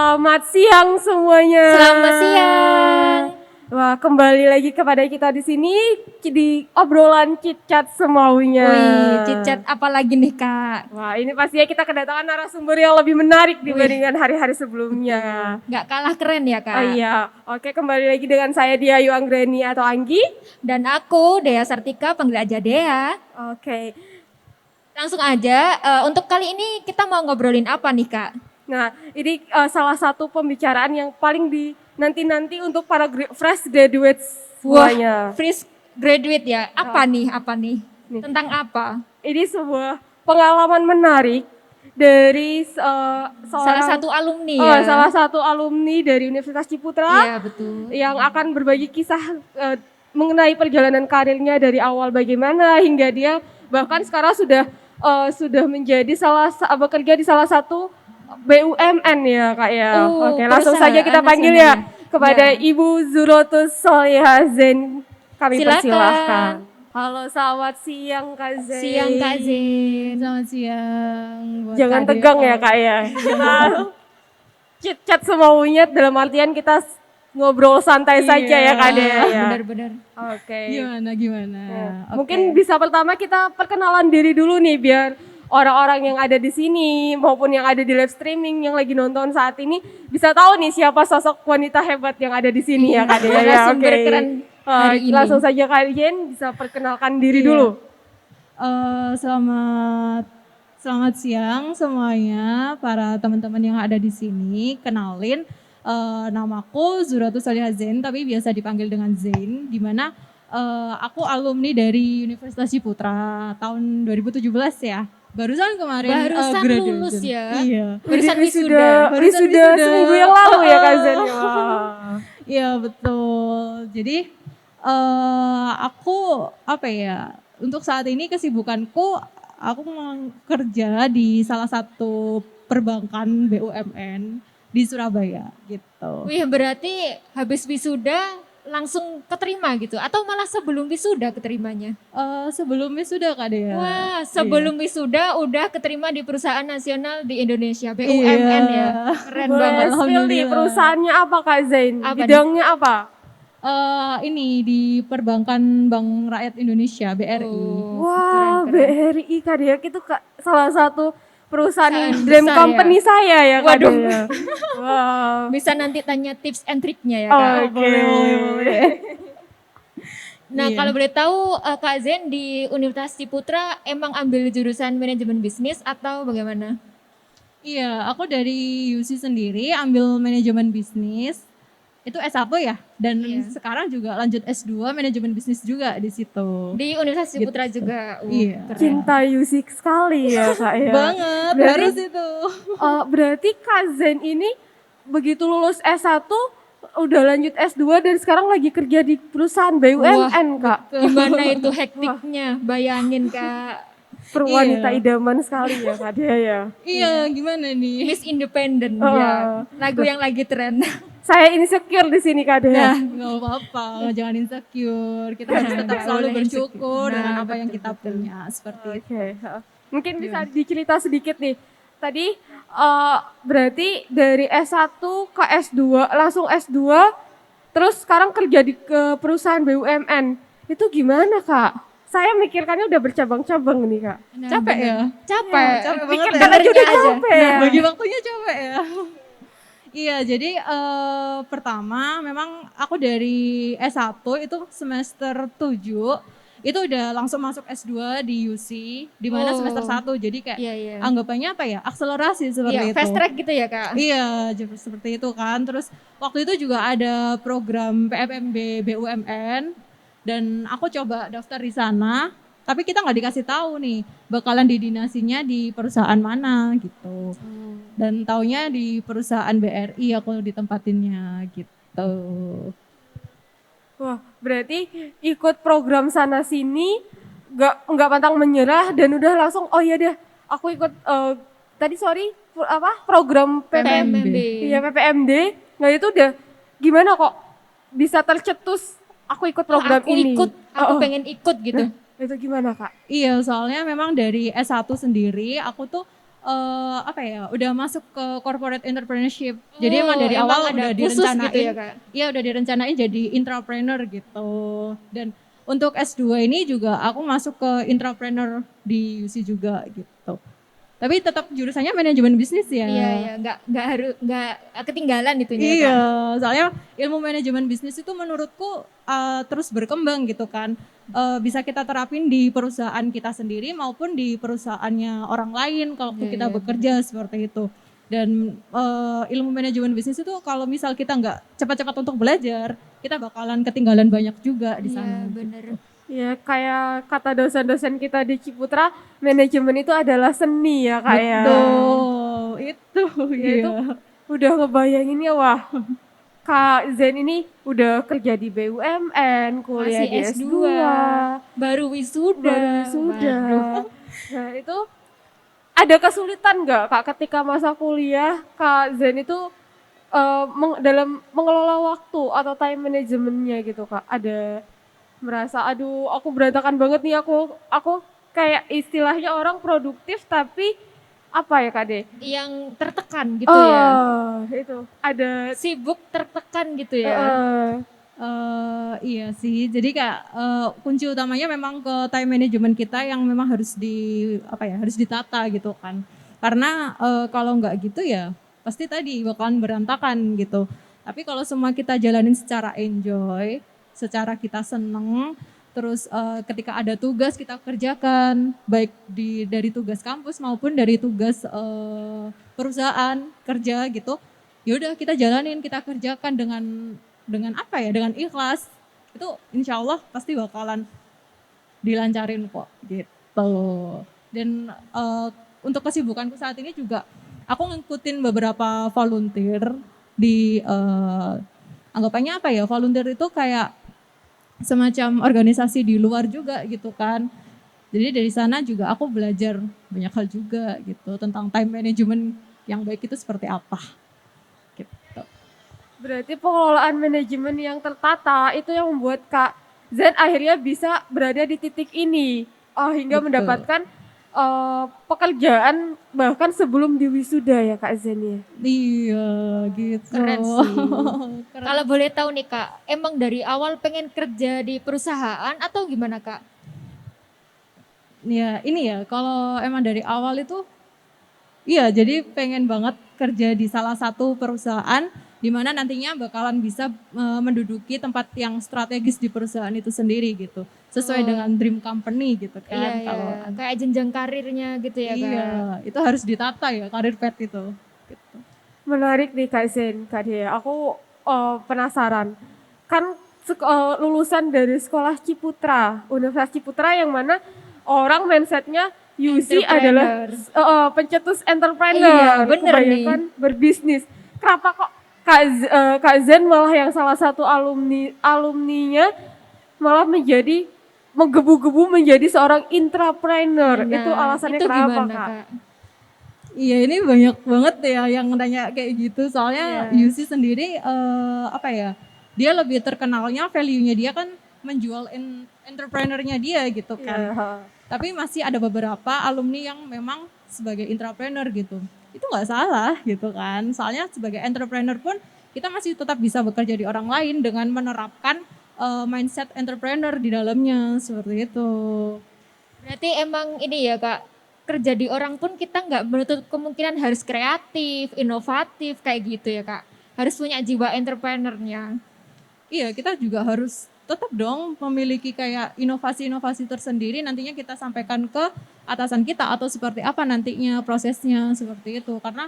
Selamat siang semuanya. Selamat siang. Wah, kembali lagi kepada kita di sini di obrolan cicat semaunya. Wih, cicat apa lagi nih Kak? Wah, ini pastinya kita kedatangan narasumber yang lebih menarik dibandingkan hari-hari sebelumnya. Nggak kalah keren ya Kak? Oh iya, oke, kembali lagi dengan saya Diayu Anggreni atau Anggi. Dan aku Dea Sartika, panggil aja Dea. Oke, Langsung aja, untuk kali ini kita mau ngobrolin apa nih Kak? nah ini salah satu pembicaraan yang paling nanti untuk para fresh graduates semuanya. Fresh graduate ya, apa nih? Nih. Tentang apa? Ini sebuah pengalaman menarik dari Salah satu alumni ya? salah satu alumni dari Universitas Ciputra. Iya betul. Yang akan berbagi kisah mengenai perjalanan karirnya dari awal bagaimana hingga dia bahkan sekarang sudah menjadi bekerja di salah satu BUMN ya Kak ya. Oke, langsung saja kita panggil ya kepada Ibu Zurotus Solihah Zain. Kami persilahkan. Halo, selamat siang Kak Zain. Siang Kak Zain. Selamat siang. Jangan tegang ya Kak ya. Kita chit-chat semaunya dalam artian kita ngobrol santai saja ya Kak Dea ya. Benar-benar. Oke. Gimana? Mungkin bisa pertama kita perkenalan diri dulu nih biar orang-orang yang ada di sini maupun yang ada di live streaming yang lagi nonton saat ini bisa tahu nih siapa sosok wanita hebat yang ada di sini ya Kak Dea ya. Oke. Keren hari ini. Langsung saja kalian bisa perkenalkan diri dulu. Selamat siang semuanya para teman-teman yang ada di sini. Kenalin, namaku Zurotus Solihah Zain, tapi biasa dipanggil dengan Zain. Di mana aku alumni dari Universitas Ciputra tahun 2017 ya. Barusan kemarin graduation. Lulus ya. Iya. Barusan wisuda. Wisuda seminggu yang lalu ya Kak Zain. Iya betul. Jadi aku untuk saat ini kesibukanku aku kerja di salah satu perbankan BUMN di Surabaya gitu. Wih, berarti habis wisuda langsung keterima gitu atau malah sebelum wisuda keterimanya? Sebelum wisuda Kak Dea. Wah, sebelum wisuda udah keterima di perusahaan nasional di Indonesia, BUMN ya. Keren banget. Spill nih, perusahaannya apa Kak Zain? Bidangnya apa? Ini di Perbankan Bank Rakyat Indonesia BRI. Wah, BRI Kak Dea itu salah satu perusahaan dream besar company saya ya Kak Waduh. Dea. Wow. Bisa nanti tanya tips and triknya ya Kak. Boleh. Nah, kalau boleh tahu Kak Zain di Universitas Ciputra emang ambil jurusan manajemen bisnis atau bagaimana? Iya, aku dari UC sendiri ambil manajemen bisnis. Itu S1 ya, dan sekarang juga lanjut S2 manajemen bisnis juga di situ. Di Universitas Ciputra juga. Iya. Cinta musik sekali ya Kak ya. Banget, harus itu. Berarti Kak Zain ini begitu lulus S1 udah lanjut S2 dan sekarang lagi kerja di perusahaan BUMN Kak. Gimana itu hektiknya? Bayangin Kak. Perwanita idaman sekali ya Kak Dea ya. Iya, gimana nih? Miss Independent ya. Lagu yang lagi tren. Saya insecure di sini Kak Dea. Nggak apa-apa, jangan insecure. Kita harus tetap selalu bersyukur dengan apa yang kita punya. Seperti itu. Mungkin bisa dicerita sedikit nih. Tadi berarti dari S1 ke S2, langsung S2, terus sekarang kerja ke perusahaan BUMN. Itu gimana Kak? Saya mikirkannya udah bercabang-cabang nih Kak. Capek ya? Capek banget Mikirkan ya. aja udah capek ya. Bagi waktunya capek ya. Iya, jadi pertama memang aku dari S1 itu semester 7 itu udah langsung masuk S2 di UC di mana semester 1. Jadi kayak anggapannya apa ya? Akselerasi seperti itu. Fast track gitu ya, Kak? Iya, seperti itu kan. Terus waktu itu juga ada program PFMB BUMN dan aku coba daftar di sana. Tapi kita nggak dikasih tahu nih bakalan didinasinya di perusahaan mana gitu. Dan taunya di perusahaan BRI aku ditempatinnya gitu. Wah, berarti ikut program sana sini nggak pantang menyerah dan udah langsung oh iya deh aku ikut program PPMB. Iya PPMD. Nah itu udah gimana kok bisa tercetus aku ikut program ini. Aku pengen ikut gitu. Itu gimana Kak? Iya, soalnya memang dari S1 sendiri aku tuh apa ya, udah masuk ke corporate entrepreneurship. Jadi Oh, emang dari emang awal ada udah khusus direncanain. gitu ya, Kak? Iya, udah direncanain jadi intrapreneur gitu. Dan untuk S2 ini juga aku masuk ke intrapreneur di UC juga gitu. Tapi tetap jurusannya manajemen bisnis ya. Iya, iya, nggak ketinggalan itunya, Iya, Kak. soalnya ilmu manajemen bisnis itu menurutku terus berkembang gitu kan. Bisa kita terapin di perusahaan kita sendiri maupun di perusahaannya orang lain kalau Iya, kita iya, bekerja seperti itu. Dan ilmu manajemen bisnis itu kalau misal kita nggak cepat-cepat untuk belajar, kita bakalan ketinggalan banyak juga di Iya, sana. bener. Ya kayak kata dosen-dosen kita di Ciputra, manajemen itu adalah seni ya Kak ya. Betul, itu Ya itu iya. udah ngebayanginnya wah. Kak Zen ini udah kerja di BUMN, kuliah Masih di S2, S2, baru wisuda. baru wisuda. Waduh. Nah itu ada kesulitan nggak Kak ketika masa kuliah Kak Zen itu dalam mengelola waktu atau time manajemennya gitu Kak? Ada merasa aduh aku berantakan banget nih aku kayak istilahnya orang produktif tapi apa ya Kak De? Yang tertekan gitu ya. Itu ada Sibuk tertekan gitu ya. Iya sih, jadi kayak kunci utamanya memang ke time management kita yang memang harus harus ditata gitu kan. Karena kalau nggak gitu ya pasti tadi bakalan berantakan gitu. Tapi kalau semua kita jalanin secara enjoy, secara kita seneng, terus ketika ada tugas kita kerjakan, baik dari tugas kampus maupun dari tugas perusahaan kerja gitu. Ya udah kita jalanin, kita kerjakan dengan apa ya, dengan ikhlas, itu insya Allah pasti bakalan dilancarin kok gitu. Dan untuk kesibukanku saat ini juga aku ngikutin beberapa volunteer di anggapannya apa ya, volunteer itu kayak semacam organisasi di luar juga gitu kan. Jadi dari sana juga aku belajar banyak hal juga gitu tentang time management yang baik itu seperti apa gitu. berarti pengelolaan manajemen yang tertata itu yang membuat Kak Zen akhirnya bisa berada di titik ini hingga Betul. mendapatkan pekerjaan bahkan sebelum diwisuda ya Kak Zen ya. Iya gitu. Keren sih. Keren. Kalau boleh tahu nih Kak, emang dari awal pengen kerja di perusahaan atau gimana Kak? Ya ini ya, kalau emang dari awal itu, iya jadi pengen banget kerja di salah satu perusahaan di mana nantinya bakalan bisa menduduki tempat yang strategis di perusahaan itu sendiri gitu. Sesuai dengan dream company gitu kan. Iya, Kalau iya. Kayak jenjang karirnya gitu ya Kak. iya, itu harus ditata ya karir pet itu. Gitu. Menarik nih Kak Zen, Kak Dea. Aku penasaran. Kan lulusan dari sekolah Ciputra, Universitas Ciputra yang mana orang mindsetnya UC adalah pencetus entrepreneur, Iya, bener kebanyakan berbisnis. Kenapa kok Kak Zen malah yang salah satu alumninya malah menjadi menggebu-gebu menjadi seorang intrapreneur? Nah, Itu alasannya itu kenapa gimana, Kak? Iya ini banyak banget ya yang nanya kayak gitu. Soalnya Iya. UC sendiri dia lebih terkenalnya value-nya dia kan menjual entrepreneur-nya dia gitu kan. Iya. Tapi masih ada beberapa alumni yang memang sebagai intrapreneur gitu. Itu nggak salah gitu kan. Soalnya sebagai entrepreneur pun kita masih tetap bisa bekerja di orang lain dengan menerapkan mindset entrepreneur di dalamnya seperti itu. Berarti emang ini ya Kak, kerja di orang pun kita nggak menutup kemungkinan harus kreatif, inovatif kayak gitu ya Kak. Harus punya jiwa entrepreneurnya. Iya, kita juga harus tetap dong memiliki kayak inovasi-inovasi tersendiri nantinya kita sampaikan ke atasan kita atau seperti apa nantinya prosesnya seperti itu. Karena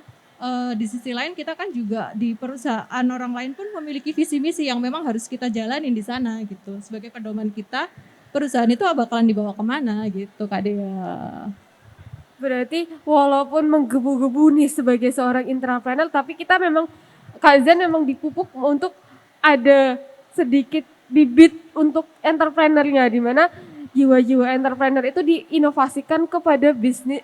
di sisi lain kita kan juga di perusahaan orang lain pun memiliki visi misi yang memang harus kita jalanin di sana gitu. Sebagai pedoman kita, perusahaan itu bakalan dibawa kemana gitu Kak Dea. Berarti walaupun menggebu-gebu nih sebagai seorang intrapreneur, tapi kita memang Kak Zen memang dipupuk untuk ada sedikit bibit untuk entrepreneurnya, di mana jiwa-jiwa entrepreneur itu diinovasikan kepada bisnis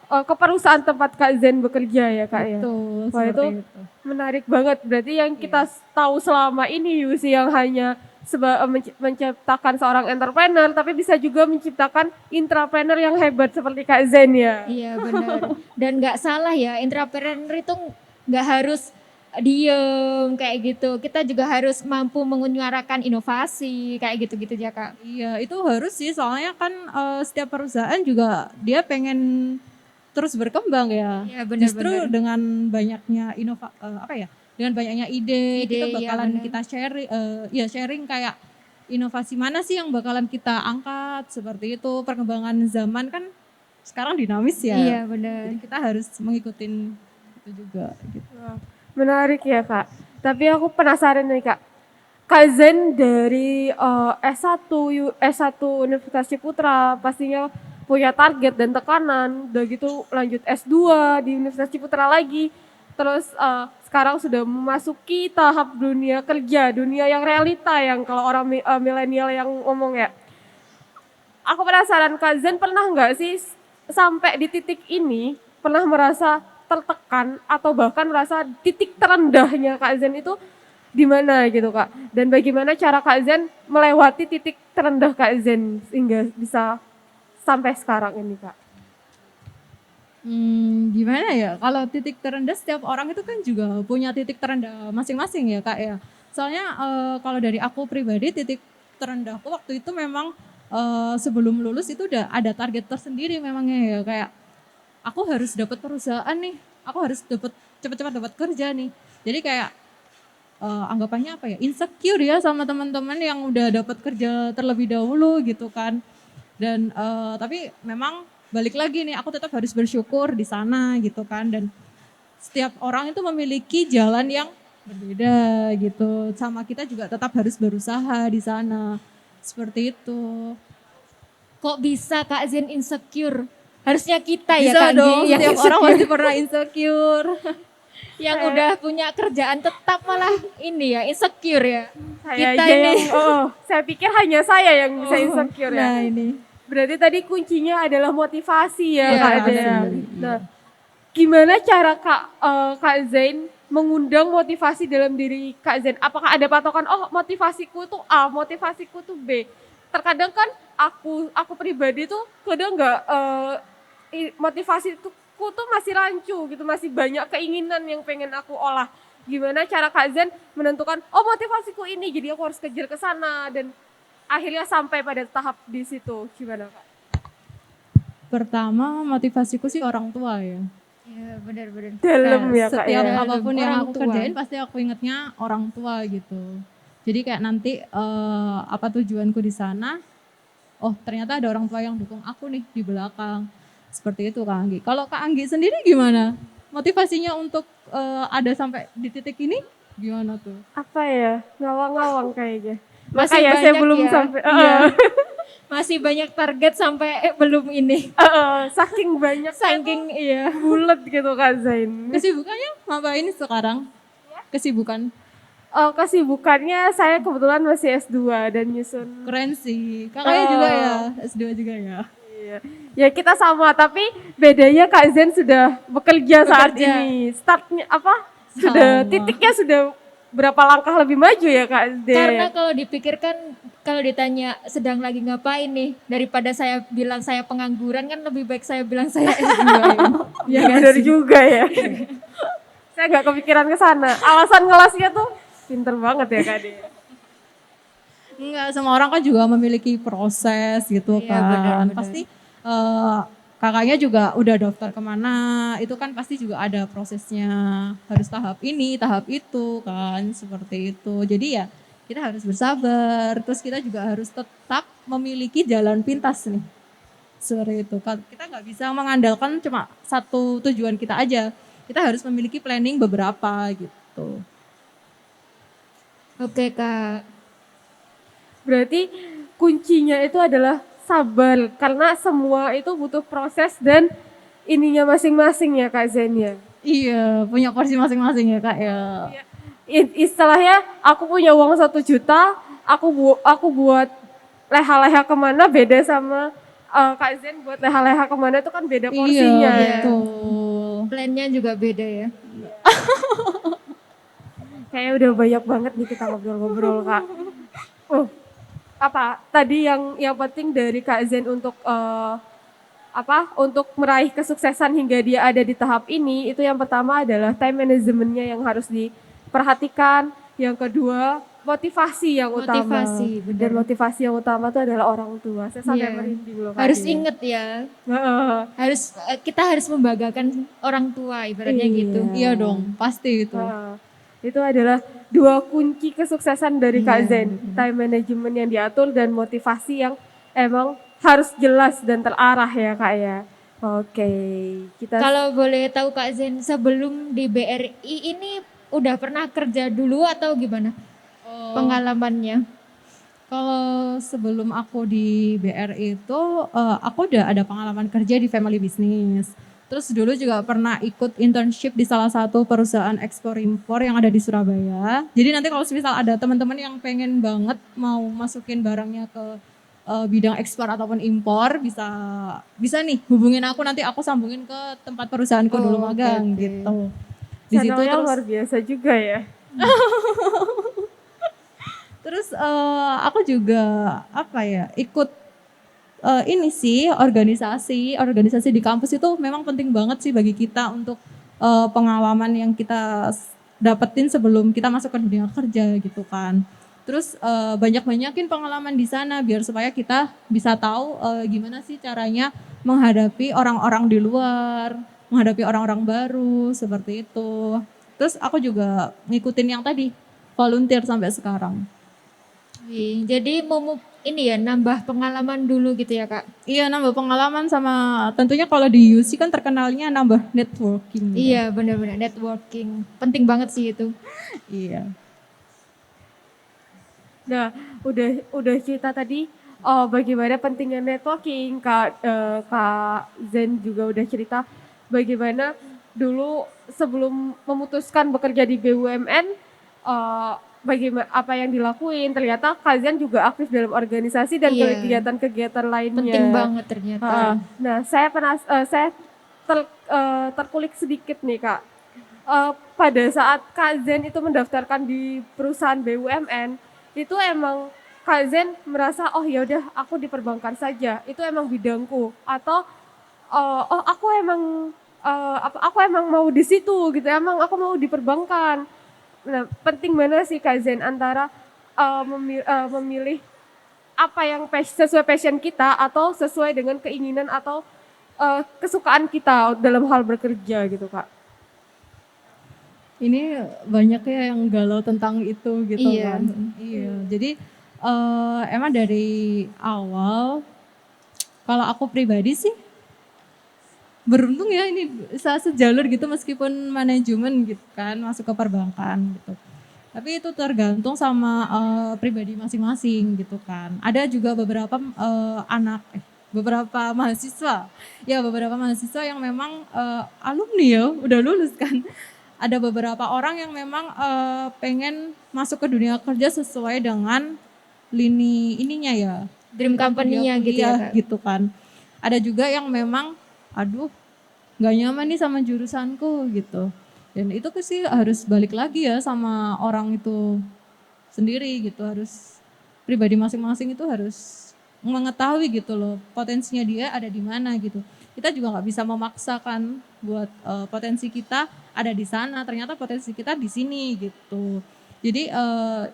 ke perusahaan tempat Kak Zen bekerja ya Kak ya. Betul, Wah, seperti itu itu. menarik banget. Berarti yang kita tahu selama ini Yusi yang hanya menciptakan seorang entrepreneur, tapi bisa juga menciptakan intrapreneur yang hebat seperti Kak Zen ya. Iya benar. Dan nggak salah ya, entrepreneur itu nggak harus diem kayak gitu. Kita juga harus mampu menyuarakan inovasi kayak gitu-gitu ya Kak. Iya, itu harus sih soalnya kan setiap perusahaan juga dia pengen terus berkembang ya. Iya benar-benar. Justru dengan banyaknya dengan banyaknya ide, kita Iya, bakalan benar. kita sharing kayak inovasi mana sih yang bakalan kita angkat seperti itu. Perkembangan zaman kan sekarang dinamis ya. Iya benar. Jadi kita harus mengikutin itu juga gitu. Wah, menarik ya Kak. Tapi aku penasaran nih Kak. Kak Zen dari S1 Universitas Ciputra pastinya punya target dan tekanan. Udah gitu lanjut S2 di Universitas Ciputra lagi. Terus sekarang sudah memasuki tahap dunia kerja, dunia yang realita yang kalau orang milenial yang ngomong ya. Aku penasaran Kak Zen pernah nggak sih sampai di titik ini pernah merasa tertekan atau bahkan merasa titik terendahnya Kak Zen itu di mana gitu Kak? Dan bagaimana cara Kak Zen melewati titik terendah Kak Zen sehingga bisa sampai sekarang ini Kak? Gimana ya? Kalau titik terendah setiap orang itu kan juga punya titik terendah masing-masing ya Kak ya. Soalnya kalau dari aku pribadi titik terendahku waktu itu memang sebelum lulus itu udah ada target tersendiri memangnya ya kayak aku harus dapat perusahaan nih, aku harus dapat cepat-cepat dapat kerja nih. Jadi kayak anggapannya apa ya, insecure ya sama teman-teman yang udah dapat kerja terlebih dahulu gitu kan. Dan tapi memang balik lagi nih, aku tetap harus bersyukur di sana gitu kan. Dan setiap orang itu memiliki jalan yang berbeda gitu. Sama kita juga tetap harus berusaha di sana. Seperti itu. Kok bisa Kak Zen insecure? Harusnya kita ya Bisa Kak dong, Gi yang setiap orang insecure. pasti pernah insecure. Yang udah punya kerjaan tetap malah ini ya insecure ya. Saya Kita aja ini. saya pikir hanya saya yang bisa insecure ya. Nah ini. Berarti tadi kuncinya adalah motivasi ya Iya, Kak Zen. motivasi. Nah, gimana cara Kak Zain mengundang motivasi dalam diri Kak Zain? Apakah ada patokan? Oh, motivasiku tuh A, motivasiku tuh B. Terkadang kan aku pribadi tuh kadang nggak motivasiku tuh masih rancu gitu, masih banyak keinginan yang pengen aku olah. Gimana cara Kak Zain menentukan? Oh, motivasiku ini, jadi aku harus kejar ke sana dan akhirnya sampai pada tahap di situ. Gimana Kak? Pertama motivasiku sih orang tua ya. Iya benar-benar. Dalam ya Kak Setiap ya. apapun yang Orang aku tua. kerjain pasti aku ingetnya orang tua gitu. Jadi kayak nanti apa tujuanku di sana, oh ternyata ada orang tua yang dukung aku nih di belakang. Seperti itu Kak Anggi. Kalau Kak Anggi sendiri gimana? Motivasinya untuk ada sampai di titik ini gimana tuh? Apa ya? Ngawang-ngawang kayaknya. Masih Makanya saya banyak belum ya. sampai. Iya. Masih banyak target sampai belum ini. Saking banyak Saking iya. bulat gitu Kak Zain. Kesibukannya ngapain sekarang? Kesibukan Kesibukannya saya kebetulan masih S2 dan nyusun. keren sih. Kakaknya juga ya, S2 juga ya. Iya. Ya kita sama, tapi bedanya Kak Zain sudah bekerja saat Bekerja. ini. Startnya apa? Sudah Sama. titiknya sudah berapa langkah lebih maju ya Kak Zain? Karena kalau dipikirkan kalau ditanya sedang lagi ngapain nih daripada saya bilang saya pengangguran kan lebih baik saya bilang saya S2 ya. Ya, benar juga ya. Saya nggak kepikiran ke sana. Alasan ngelasnya tuh pinter banget ya Kak Dea. Enggak, semua orang kan juga memiliki proses gitu Iya, kan. benar-benar. Pasti kakaknya juga udah daftar kemana, itu kan pasti juga ada prosesnya. Harus tahap ini, tahap itu kan, seperti itu. Jadi ya kita harus bersabar, terus kita juga harus tetap memiliki jalan pintas nih. Seperti itu. Kita nggak bisa mengandalkan cuma satu tujuan kita aja. Kita harus memiliki planning beberapa gitu. Oke Kak. Berarti kuncinya itu adalah sabar karena semua itu butuh proses dan ininya masing-masing ya Kak Zen ya. Iya, punya porsi masing-masing ya kak ya. Istilahnya aku punya uang 1 juta, aku buat leha-leha kemana beda sama Kak Zen buat leha-leha kemana itu kan beda porsinya. Iya, Ya. betul. Plannya juga beda ya. Kayaknya udah banyak banget nih kita ngobrol-ngobrol Kak. Oh, apa tadi yang penting dari Kak Zen untuk untuk meraih kesuksesan hingga dia ada di tahap ini, itu yang pertama adalah time managementnya yang harus diperhatikan. Yang kedua, motivasi yang utama. Motivasi, Dan bener. motivasi yang utama itu adalah orang tua. Saya sampai Iya. merinding loh Kak Harus Zen. inget ya, Heeh. kita harus membanggakan orang tua ibaratnya gitu. Iya dong, pasti itu. Heeh. Itu adalah dua kunci kesuksesan dari Kak Iya, Zen. Time management yang diatur dan motivasi yang emang harus jelas dan terarah ya Kak ya. Oke, kita Kalau boleh tahu Kak Zen, sebelum di BRI ini udah pernah kerja dulu atau gimana pengalamannya? Kalau sebelum aku di BRI itu, aku udah ada pengalaman kerja di family business. Terus dulu juga pernah ikut internship di salah satu perusahaan ekspor impor yang ada di Surabaya. Jadi nanti kalau misal ada teman-teman yang pengen banget mau masukin barangnya ke bidang ekspor ataupun impor, bisa bisa nih hubungin aku, nanti aku sambungin ke tempat perusahaanku dulu Oh, magang oke. gitu. Di situ channelnya terus luar biasa juga ya. terus aku juga apa ya, ikut ini sih organisasi di kampus itu memang penting banget sih bagi kita untuk pengalaman yang kita dapetin sebelum kita masuk ke dunia kerja gitu kan. Terus banyak-banyakin pengalaman di sana biar supaya kita bisa tahu gimana sih caranya menghadapi orang-orang di luar, menghadapi orang-orang baru seperti itu. Terus aku juga ngikutin yang tadi volunteer sampai sekarang. Wih, jadi ini ya nambah pengalaman dulu gitu ya Kak. Iya, nambah pengalaman sama tentunya kalau di UC kan terkenalnya nambah networking. Gitu. Iya benar-benar networking, penting banget sih itu. Iya. Nah, udah cerita tadi bagaimana pentingnya networking. Kak Zen juga udah cerita bagaimana dulu sebelum memutuskan bekerja di BUMN bagaimana apa yang dilakuin. Ternyata Kak Zen juga aktif dalam organisasi dan Iya. kegiatan-kegiatan lainnya. Penting banget ternyata. Nah, saya terkulik sedikit nih Kak. Pada saat Kak Zen itu mendaftarkan di perusahaan BUMN, itu emang Kak Zen merasa oh ya udah aku di perbankan saja, itu emang bidangku, atau oh aku emang mau di situ gitu, emang aku mau di perbankan. Nah, penting mana sih Kak Zen antara memilih apa yang sesuai passion kita atau sesuai dengan keinginan atau kesukaan kita dalam hal bekerja gitu Kak. Ini banyak ya yang galau tentang itu gitu Iya. kan. Iya. Jadi emang dari awal kalau aku pribadi sih beruntung ya ini bisa sejalur gitu meskipun manajemen gitu kan masuk ke perbankan gitu. Tapi itu tergantung sama pribadi masing-masing gitu kan. Ada juga beberapa beberapa mahasiswa, ya beberapa mahasiswa yang memang alumni ya udah lulus kan. Ada beberapa orang yang memang pengen masuk ke dunia kerja sesuai dengan lini ininya ya, Dream company-nya gitu ya Kak. gitu kan. Ada juga yang memang aduh nggak nyaman nih sama jurusanku gitu. Dan itu sih harus balik lagi ya sama orang itu sendiri gitu, harus pribadi masing-masing itu harus mengetahui gitu loh potensinya dia ada di mana gitu. Kita juga nggak bisa memaksakan buat potensi kita ada di sana, ternyata potensi kita di sini gitu. Jadi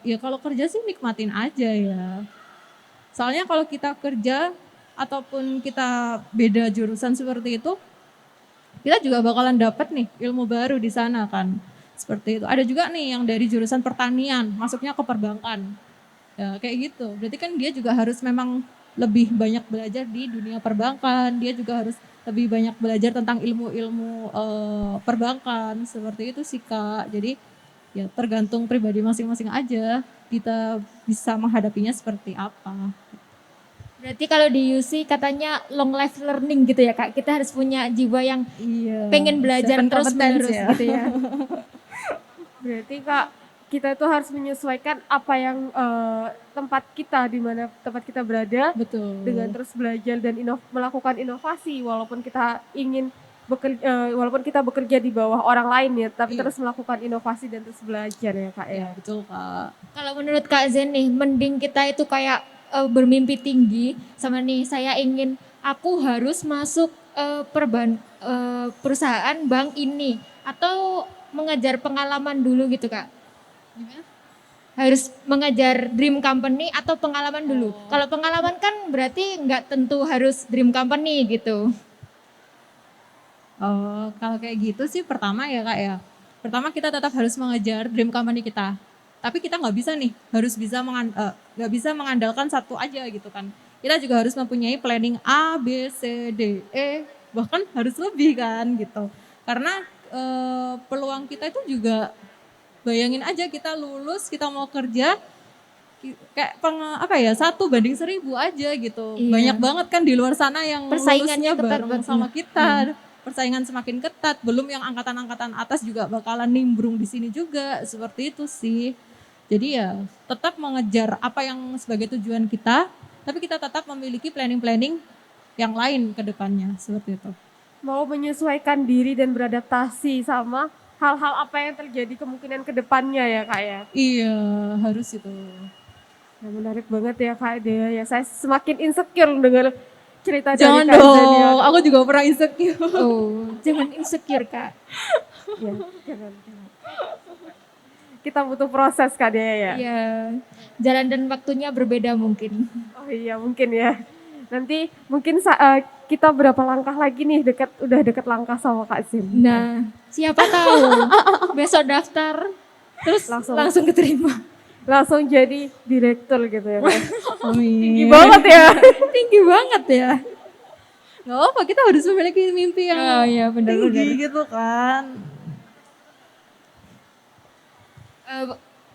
ya kalau kerja sih nikmatin aja ya. Soalnya kalau kita kerja ataupun kita beda jurusan seperti itu, kita juga bakalan dapat nih ilmu baru di sana kan. Seperti itu. Ada juga nih yang dari jurusan pertanian, masuknya ke perbankan. Ya, kayak gitu. Berarti kan dia juga harus memang lebih banyak belajar di dunia perbankan. Dia juga harus lebih banyak belajar tentang ilmu-ilmu perbankan. Seperti itu sih Kak. Jadi ya tergantung pribadi masing-masing aja. Kita bisa menghadapinya seperti apa. Berarti kalau di UC katanya long life learning gitu ya Kak. Kita harus punya jiwa yang pengen belajar seven terus competence menerus ya. gitu ya. Berarti Kak, kita itu harus menyesuaikan apa yang tempat kita di mana tempat kita berada Betul. dengan terus belajar dan melakukan inovasi walaupun kita ingin walaupun kita bekerja di bawah orang lain ya, tapi Iya. terus melakukan inovasi dan terus belajar ya Kak ya. Ya betul Kak. Kalau menurut Kak Zen nih, mending kita itu kayak bermimpi tinggi sama nih saya ingin aku harus masuk perusahaan bank ini atau mengejar pengalaman dulu gitu Kak. Gimana? Harus mengejar dream company atau pengalaman dulu. Kalau pengalaman kan berarti nggak tentu harus dream company gitu. Oh, kalau kayak gitu sih pertama ya Kak ya. Pertama kita tetap harus mengejar dream company kita. Tapi kita nggak bisa nih, nggak bisa mengandalkan satu aja gitu kan. Kita juga harus mempunyai planning A, B, C, D, E, bahkan harus lebih kan gitu. Karena peluang kita itu juga bayangin aja kita lulus, kita mau kerja kayak 1 banding 1000 aja gitu. Iya. Banyak banget kan di luar sana yang Persaingannya lulusnya ketat bareng banget. sama kita. Persaingan semakin ketat, belum yang angkatan-angkatan atas juga bakalan nimbrung di sini juga, seperti itu sih. Jadi ya tetap mengejar apa yang sebagai tujuan kita, tapi kita tetap memiliki planning-planning yang lain ke depannya, seperti itu. Mau menyesuaikan diri dan beradaptasi sama hal-hal apa yang terjadi kemungkinan ke depannya ya Kak ya. Iya, harus itu. Nah, menarik banget ya Kak Dea ya. Saya semakin insecure dengar cerita Jangan dari Kak Zen ya. dong, aku juga pernah insecure. Oh, jangan insecure Kak. Ya, jangan. Kita butuh proses Kak Dea ya. Iya, jalan dan waktunya berbeda mungkin. Oh iya mungkin ya. Nanti mungkin kita berapa langkah lagi nih udah dekat langkah sama Kak Zen. Nah, siapa tahu besok daftar terus Langsung. langsung keterima. Langsung jadi direktur gitu ya Kak. Amin. Tinggi banget ya. Tinggi banget ya. Gak apa, kita harus memiliki mimpi yang Oh iya benar-benar. tinggi gitu kan.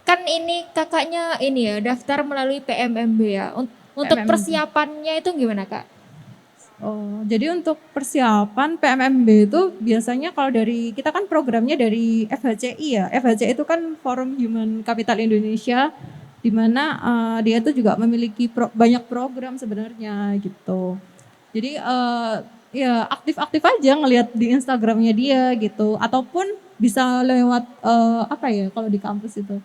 Kan ini kakaknya ini ya daftar melalui PMMB ya. Untuk PMMB. persiapannya itu gimana Kak? Oh, jadi untuk persiapan PMMB itu biasanya kalau kita kan programnya dari FHCI ya. FHCI itu kan Forum Human Capital Indonesia, di mana dia itu juga memiliki banyak program sebenarnya gitu. Jadi ya aktif-aktif aja ngelihat di Instagramnya dia gitu, ataupun bisa lewat kalau di kampus itu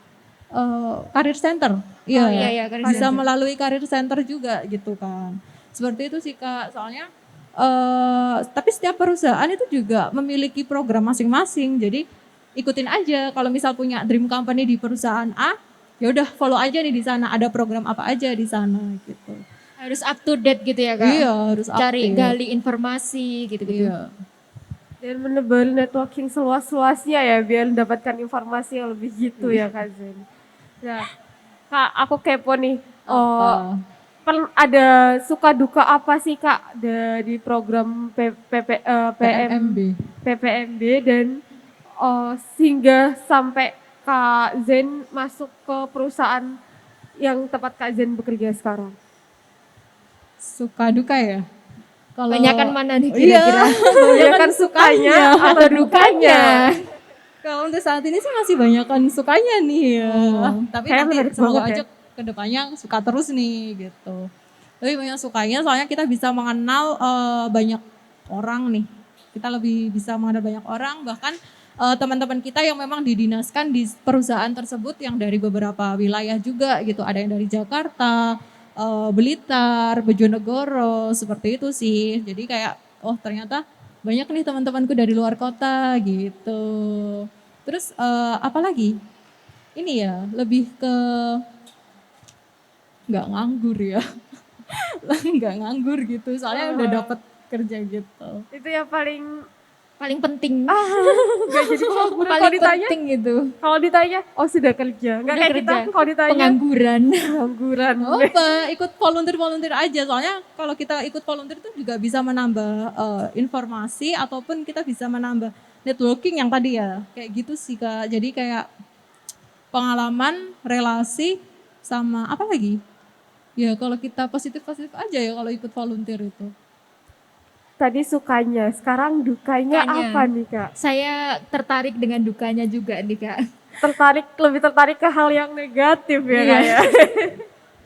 Career Center. Iya, Oh, iya, Career bisa Center. melalui Career Center juga gitu kan. Seperti itu sih Kak, soalnya tapi setiap perusahaan itu juga memiliki program masing-masing. Jadi ikutin aja, kalau misal punya dream company di perusahaan A, ya udah follow aja nih di sana ada program apa aja di sana gitu. Harus up to date gitu ya Kak? Iya, harus Cari update. gali informasi gitu-gitu. Iya. Dan menebar networking seluas-luasnya ya biar mendapatkan informasi yang lebih gitu ya Kak Zen. Nah, Kak aku kepo nih. Apa? Ada suka duka apa sih Kak dari program PMMB. PPMB dan sehingga sampai Kak Zen masuk ke perusahaan yang tempat Kak Zen bekerja sekarang? Suka duka ya? Kalau Banyakan mana nih Iya, kira-kira? Banyakan sukanya atau dukanya? Kalau untuk saat ini sih masih banyakan sukanya nih ya. Tapi Kayak nanti menarik semoga banget aja kedepannya suka terus nih gitu. Lebih banyak sukanya soalnya kita bisa mengenal banyak orang nih. Kita lebih bisa mengenal banyak orang, bahkan teman-teman kita yang memang didinaskan di perusahaan tersebut yang dari beberapa wilayah juga gitu. Ada yang dari Jakarta, Blitar, Bojonegoro, seperti itu sih. Jadi kayak oh ternyata banyak nih teman-temanku dari luar kota gitu. Terus apa lagi? Ini ya lebih ke nggak nganggur ya. Nggak nganggur gitu. Soalnya udah dapet kerja gitu. Itu yang paling Paling penting. nggak jadi pengangguran. Kalau Paling ditanya, penting gitu. kalau ditanya, oh sudah kerja. Nggak Udah kayak kita kerja. kalau ditanya Pengangguran. pengangguran. Apa? Ikut volunteer aja. Soalnya kalau kita ikut volunteer itu juga bisa menambah informasi ataupun kita bisa menambah networking yang tadi ya. Kayak gitu sih Kak. Jadi kayak pengalaman, relasi, sama apa lagi? Ya kalau kita positif-positif aja ya kalau ikut volunteer itu. Tadi sukanya, sekarang dukanya Dukanya. apa nih Kak? Saya tertarik dengan dukanya juga nih Kak. Lebih tertarik ke hal yang negatif ya Kak ya?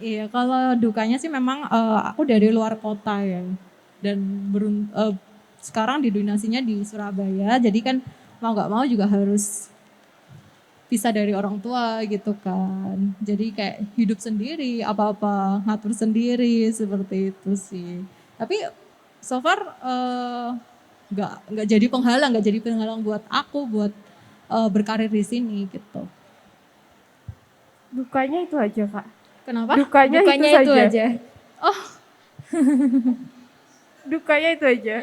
Iya, kalau dukanya sih memang aku dari luar kota ya. Dan sekarang didonasinya di Surabaya, jadi kan mau nggak mau juga harus pisah dari orang tua gitu kan. Jadi kayak hidup sendiri, apa-apa ngatur sendiri seperti itu sih. Tapi so far nggak jadi penghalang buat aku buat berkarir di sini gitu. Dukanya itu aja Kak. Kenapa? Dukanya Bukannya itu itu saja. aja. Dukanya itu aja.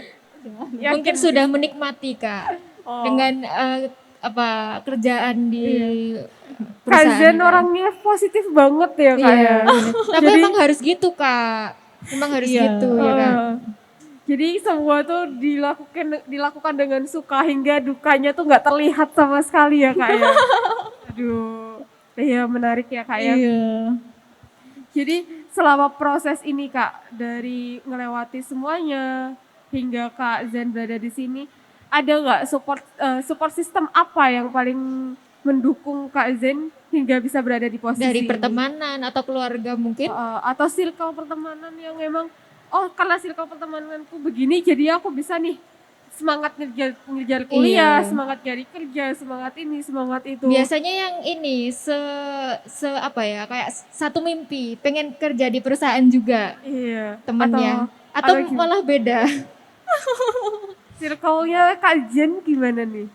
Mungkin sudah menikmati Kak Oh. dengan kerjaan di Kak perusahaan. Zen Kak. orangnya positif banget ya Kak Iya, ya. bener. Tapi Jadi- emang harus gitu Kak. Emang harus Iya. gitu ya Kak. Jadi semua tuh dilakukan dengan suka hingga dukanya tuh nggak terlihat sama sekali ya Kak ya. Aduh, iya menarik ya Kak ya. Iya. Jadi selama proses ini Kak, dari ngelewati semuanya hingga Kak Zen berada di sini, ada nggak support system apa yang paling mendukung Kak Zen hingga bisa berada di posisi Dari ini? pertemanan atau keluarga mungkin. Atau circle pertemanan yang memang karena circle pertemananku begini jadi aku bisa nih semangat ngejar kuliah, Iya. semangat cari kerja, semangat ini, semangat itu. Biasanya yang ini apa ya, kayak satu mimpi, pengen kerja di perusahaan juga Iya. temennya. Atau gimana? malah beda. Circle-nya Kak Jen gimana nih?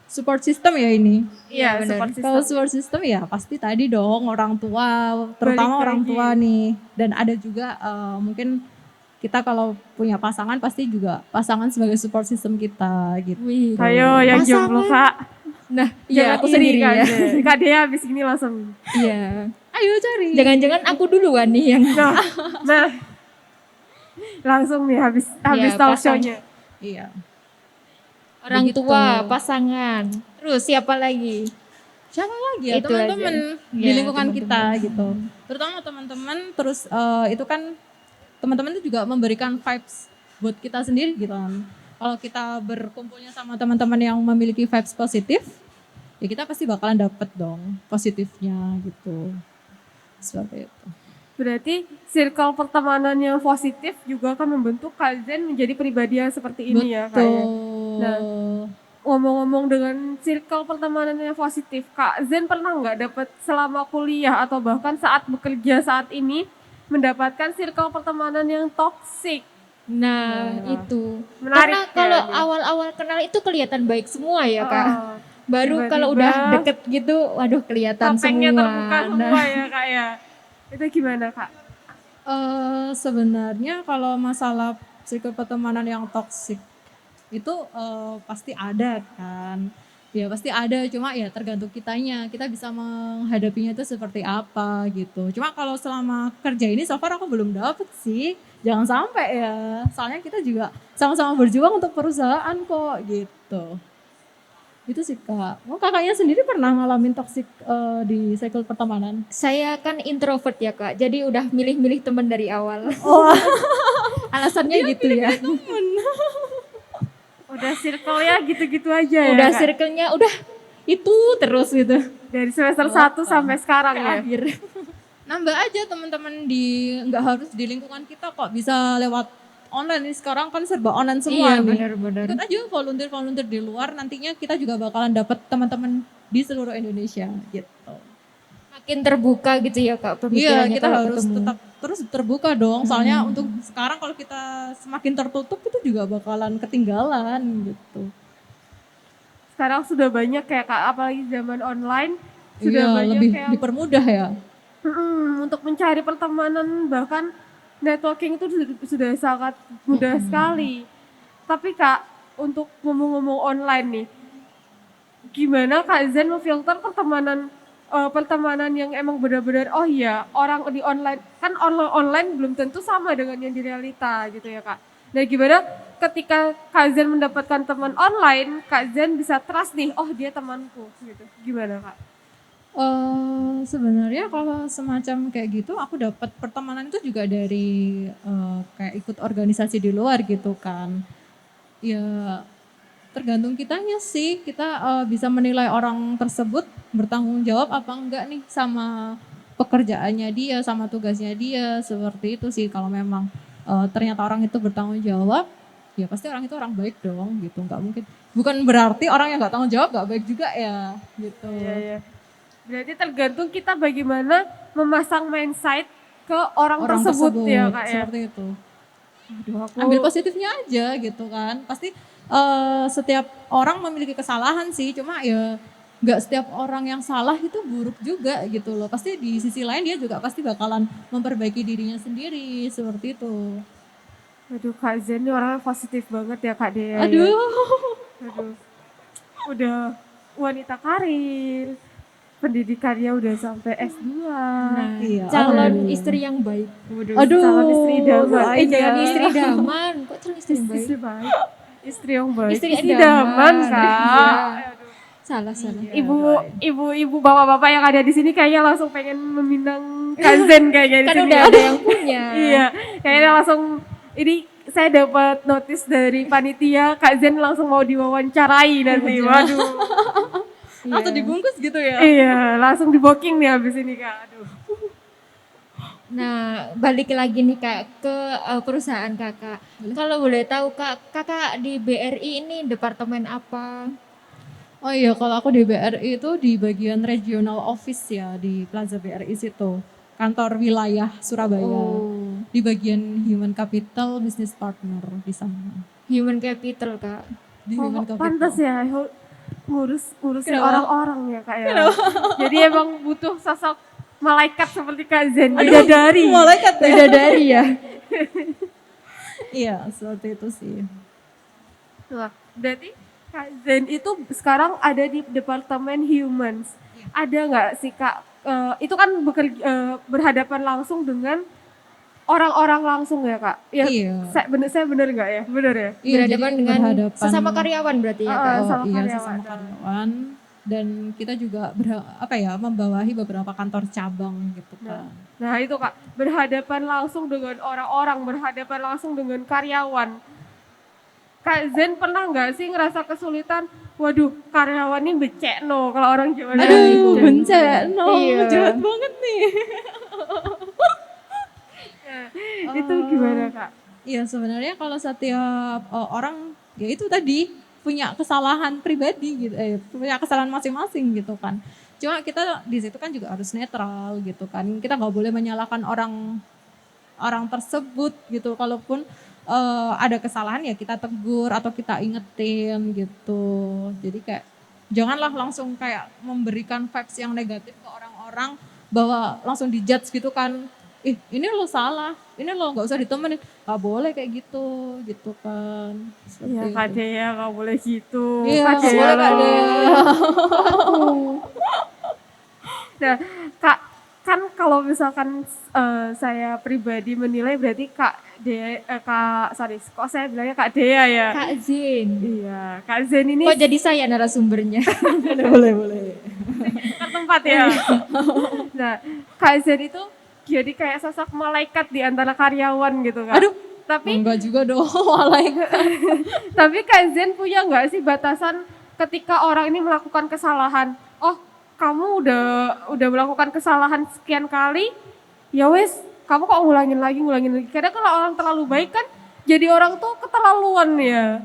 Support system ya ini. Iya, benar. support system. Kalau support system ya pasti tadi dong orang tua, terutama Balik orang lagi. tua nih. Dan ada juga mungkin kita kalau punya pasangan pasti juga pasangan sebagai support system kita gitu. Wih. Ayo yang Pasangan. jomblo Kak. Nah, Jangan iya aku iri, sendiri Kak ya. Jen. Kak Dea habis ini langsung. Iya. Ayo cari. Jangan-jangan aku duluan nih yang Nah, langsung nih habis Iya, talk pasang. show-nya. Iya. orang Begitu. tua, pasangan. Terus siapa lagi? Siapa lagi ya Itu teman-teman aja. di Ya, lingkungan kita teman-teman. gitu. Terutama teman-teman terus itu kan teman-teman itu juga memberikan vibes buat kita sendiri gitu kan. Kalau kita berkumpulnya sama teman-teman yang memiliki vibes positif, ya kita pasti bakalan dapet dong positifnya gitu. Seperti itu. Berarti circle pertemanan yang positif juga akan membentuk Kak Zen menjadi pribadi yang seperti ini ya Kak ya. Betul. Nah, ngomong-ngomong dengan circle pertemanan yang positif, Kak Zen pernah nggak dapat selama kuliah atau bahkan saat bekerja saat ini mendapatkan circle pertemanan yang toksik? Nah, Nah, itu. menarik Karena ya kalau ini. awal-awal kenal itu kelihatan baik semua ya, Kak. Oh, Baru tiba-tiba kalau udah deket gitu, waduh kelihatan topengnya semua. terbuka semua ya Kak ya. Itu gimana Kak? Sebenarnya kalau masalah circle pertemanan yang toksik itu pasti ada kan. Ya pasti ada, cuma ya tergantung kitanya. Kita bisa menghadapinya itu seperti apa gitu. Cuma kalau selama kerja ini so far aku belum dapet sih. Jangan sampai ya. Soalnya kita juga sama-sama berjuang untuk perusahaan kok gitu. Itu sih Kak. Oh, kakaknya sendiri pernah ngalamin toksik di circle pertemanan? Saya kan introvert ya, Kak. Jadi udah milih-milih teman dari awal. Oh, Alasannya gitu ya. Udah circle-nya gitu-gitu aja ya Udah Kak? circle-nya udah itu terus gitu. Dari semester 1 sampai sekarang Sampai ya? akhir. nambah aja teman-teman nggak harus di lingkungan kita kok, bisa lewat online. Ini sekarang kan serba online semua Iya, nih. benar-benar. Ikut aja volunteer di luar, nantinya kita juga bakalan dapat teman-teman di seluruh Indonesia gitu. Makin terbuka gitu ya, Kak, Iya, pemikirannya kita kalau harus ketemu. tetap terus terbuka dong. Soalnya untuk sekarang kalau kita semakin tertutup itu juga bakalan ketinggalan gitu. Sekarang sudah banyak ya Kak, apalagi zaman online sudah Iya, banyak lebih yang dipermudah ya. untuk mencari pertemanan bahkan networking itu sudah sangat mudah sekali. Tapi Kak, untuk ngomong-ngomong online nih, gimana Kak Zen memfilter pertemanan yang emang benar-benar oh iya orang di online kan online belum tentu sama dengan yang di realita gitu ya Kak. Nah gimana ketika Kak Zen mendapatkan teman online, Kak Zen bisa trust nih, oh dia temanku gitu. Gimana Kak? Sebenarnya kalau semacam kayak gitu aku dapat pertemanan itu juga dari kayak ikut organisasi di luar gitu kan. Ya tergantung kitanya sih, kita bisa menilai orang tersebut bertanggung jawab apa enggak nih sama pekerjaannya dia, sama tugasnya dia, seperti itu sih. Kalau memang ternyata orang itu bertanggung jawab, ya pasti orang itu orang baik dong gitu, nggak mungkin. Bukan berarti orang yang nggak tanggung jawab nggak baik juga ya gitu. Iya, iya. Berarti tergantung kita bagaimana memasang mindset ke orang, tersebut ya Kak ya. seperti itu. Aduh, aku Ambil positifnya aja gitu kan. Pasti setiap orang memiliki kesalahan sih, cuma ya nggak setiap orang yang salah itu buruk juga gitu loh. Pasti di sisi lain dia juga pasti bakalan memperbaiki dirinya sendiri seperti itu. Aduh Kak Zen ini orangnya positif banget ya Kak Dea. ya. Aduh. Aduh. Udah wanita karir. Pendidikannya udah sampai S2. Nah, Iya, calon alhamdulillah. istri yang baik. Waduh, calon istri idaman. Iya. Jangan istri idaman, kok calon istri yang baik? Istri baik. Istri yang baik. Istri Istri idaman. idaman Kak. Iya. Aduh. Salah. Ibu-ibu bapak-bapak yang ada di sini kayaknya langsung pengen meminang Kak Zen kayaknya di Kan sini. udah ada yang punya. Iya, kayaknya langsung ini saya dapat notis dari panitia Kak Zen langsung mau diwawancarai nanti. Waduh. Atau dibungkus gitu ya. Iya, langsung di booking nih habis ini Kak. Aduh. Nah, balik lagi nih Kak ke perusahaan Kakak. Kalau boleh tahu Kak, Kakak di BRI ini departemen apa? Oh iya, kalau aku di BRI itu di bagian regional office ya, di Plaza BRI situ. Kantor wilayah Surabaya. Oh, Di bagian Human Capital Business Partner di sana. human capital Kak. Di Human Capital. Pantas ya ngurusin Kenapa? orang-orang ya Kak ya. Jadi emang butuh sosok malaikat seperti Kak Zen. Bidadari. Malaikat ya. Bidadari ya. Iya, seperti itu sih. Wah, berarti Kak Zen itu sekarang ada di Departemen Humans. Ada nggak sih Kak, itu kan berhadapan langsung dengan orang-orang langsung ya Kak? Ya, Iya. saya bener nggak ya? Bener ya? Iya, Berhadapan jadi dengan berhadapan- sesama karyawan berarti ya Kak. sama iya, karyawan. sesama karyawan. Dan kita juga membawahi beberapa kantor cabang gitu kan. Nah itu Kak, berhadapan langsung dengan orang-orang, berhadapan langsung dengan karyawan. Kak Zen pernah nggak sih ngerasa kesulitan? Waduh, karyawan ini becek no kalau orang Jawa. Aduh, bencet, no, Iya. jahat banget nih. Itu gimana Kak? Iya, sebenarnya kalau setiap orang ya itu tadi punya kesalahan pribadi gitu, punya kesalahan masing-masing gitu kan. Cuma kita di situ kan juga harus netral gitu kan. Kita nggak boleh menyalahkan orang tersebut gitu. Kalaupun ada kesalahan ya kita tegur atau kita ingetin gitu. Jadi kayak janganlah langsung kayak memberikan vibes yang negatif ke orang-orang bahwa langsung dijudge gitu kan. Ini lo salah, ini lo nggak usah ditemenin, nggak boleh kayak gitu kan. Seperti Iya itu. Kak Dea nggak boleh gitu. Iya, Kak nggak Dea boleh, Kak loh. Dea. Nah Kak, kan kalau misalkan saya pribadi menilai berarti Kak Dea, kok saya bilangnya Kak Dea ya? Kak Zen. Iya, Kak Zen ini Kok jadi saya narasumbernya? boleh. ke tempat ya. Nah, Kak Zen itu jadi kayak sosok malaikat di antara karyawan gitu kan. Aduh, Tapi enggak juga dong, malaikat. tapi Kak Zen punya nggak sih batasan ketika orang ini melakukan kesalahan? Oh, kamu udah melakukan kesalahan sekian kali, ya wes, kamu kok ngulangin lagi. Kadang kalau orang terlalu baik kan, jadi orang tuh keterlaluan ya.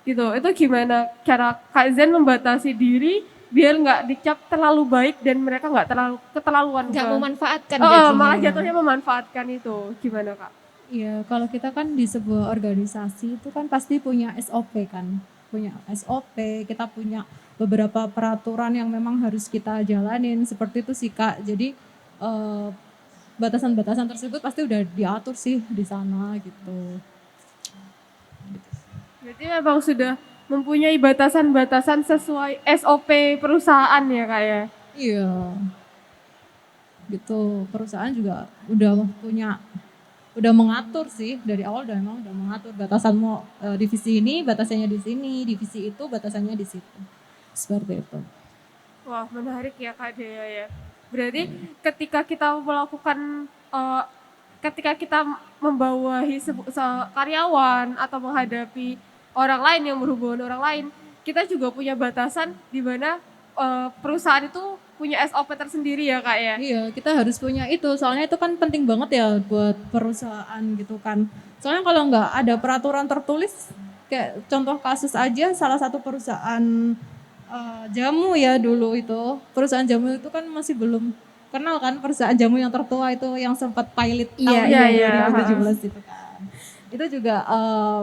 Gitu. Itu gimana cara Kak Zen membatasi diri biar nggak dicap terlalu baik dan mereka nggak terlalu keterlaluan. Nggak memanfaatkan Oh, gajinya. malah jatuhnya memanfaatkan itu. Gimana Kak? Iya, kalau kita kan di sebuah organisasi itu kan pasti punya SOP kan. Punya SOP, kita punya beberapa peraturan yang memang harus kita jalanin. Seperti itu sih Kak. Jadi batasan-batasan tersebut pasti udah diatur sih di sana gitu. Berarti memang sudah mempunyai batasan-batasan sesuai SOP perusahaan ya Kak ya? Iya. Gitu, perusahaan juga udah mengatur sih dari awal udah mengatur batasan mau divisi ini batasannya di sini, divisi itu batasannya di situ. Seperti itu. Wah menarik ya Kak Dea ya. Berarti ketika kita melakukan, ketika kita membawahi karyawan atau menghadapi orang lain yang berhubungan orang lain, kita juga punya batasan di mana perusahaan itu punya SOP tersendiri ya Kak ya. Iya, kita harus punya itu. Soalnya itu kan penting banget ya buat perusahaan gitu kan. Soalnya kalau nggak ada peraturan tertulis, kayak contoh kasus aja salah satu perusahaan jamu ya dulu itu. Perusahaan jamu itu kan masih belum kenal kan perusahaan jamu yang tertua itu yang sempat pilot tahun iya. 2017 itu kan. Itu juga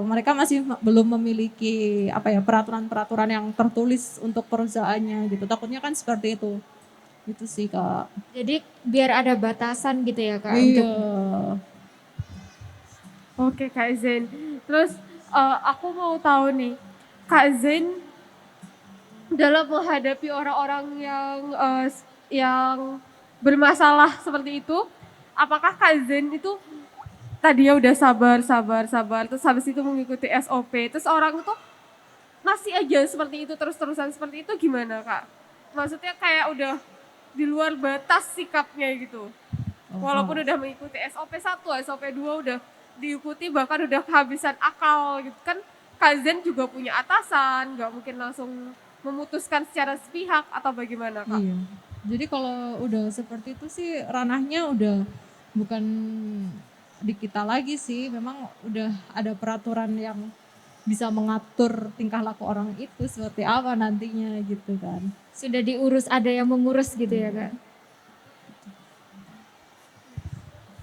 mereka masih belum memiliki apa ya peraturan-peraturan yang tertulis untuk perusahaannya gitu. Takutnya kan seperti itu. Itu sih Kak. Jadi biar ada batasan gitu ya Kak Iya. untuk Oke Kak Zen. Terus aku mau tahu nih, Kak Zen dalam menghadapi orang-orang yang bermasalah seperti itu, apakah Kak Zen itu tadinya udah sabar, terus habis itu mengikuti SOP, terus orang itu masih aja seperti itu terus-terusan seperti itu gimana Kak? Maksudnya kayak udah di luar batas sikapnya gitu. Walaupun udah mengikuti SOP 1, SOP 2 udah diikuti bahkan udah kehabisan akal gitu kan. Kak Zen juga punya atasan, nggak mungkin langsung memutuskan secara sepihak atau bagaimana Kak? Iya. Jadi kalau udah seperti itu sih ranahnya udah bukan di kita lagi sih. Memang udah ada peraturan yang bisa mengatur tingkah laku orang itu seperti apa nantinya gitu kan. sudah diurus, ada yang mengurus gitu ya Kak.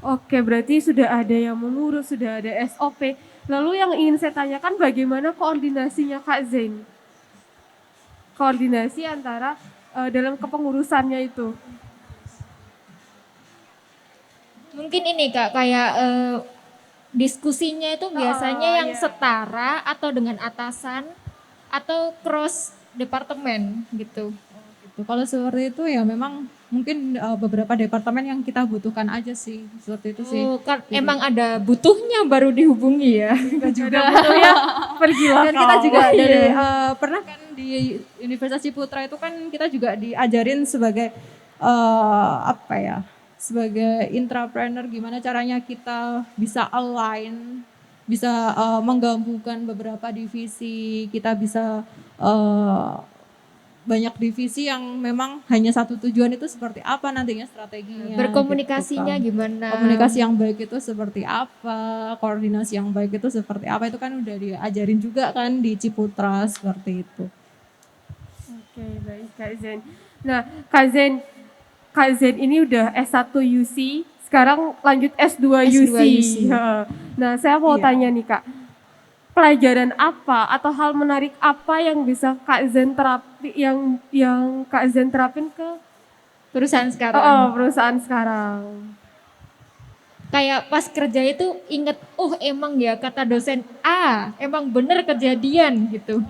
Oke, berarti sudah ada yang mengurus, sudah ada SOP. Lalu yang ingin saya tanyakan bagaimana koordinasinya Kak Zain? Koordinasi antara dalam kepengurusannya itu. Mungkin ini Kak kayak diskusinya itu biasanya yang iya. setara atau dengan atasan atau cross departemen gitu. Gitu. Kalau seperti itu ya memang mungkin beberapa departemen yang kita butuhkan aja sih. Seperti itu sih. Oh, kan emang ada butuhnya baru dihubungi ya. Juga betul ya, pergilah Dan kita kau. juga dari Iya. pernah kan di Universitas Ciputra itu kan kita juga diajarin sebagai apa ya? Sebagai intrapreneur gimana caranya kita bisa align, bisa menggabungkan beberapa divisi, kita bisa banyak divisi yang memang hanya satu tujuan itu seperti apa nantinya strateginya. Berkomunikasinya gitu kan. gimana? Komunikasi yang baik itu seperti apa, koordinasi yang baik itu seperti apa, itu kan udah diajarin juga kan di Ciputra seperti itu. Oke, baik Kak Zen. Nah, Kak Zen ini udah S1 UC, sekarang lanjut S2 UC. UC. Nah, saya mau tanya nih Kak, pelajaran apa atau hal menarik apa yang bisa Kak Zen yang Kak Zen terapin ke Perusahaan sekarang. perusahaan sekarang? Kayak pas kerja itu inget, oh emang ya kata dosen A, emang bener kejadian gitu.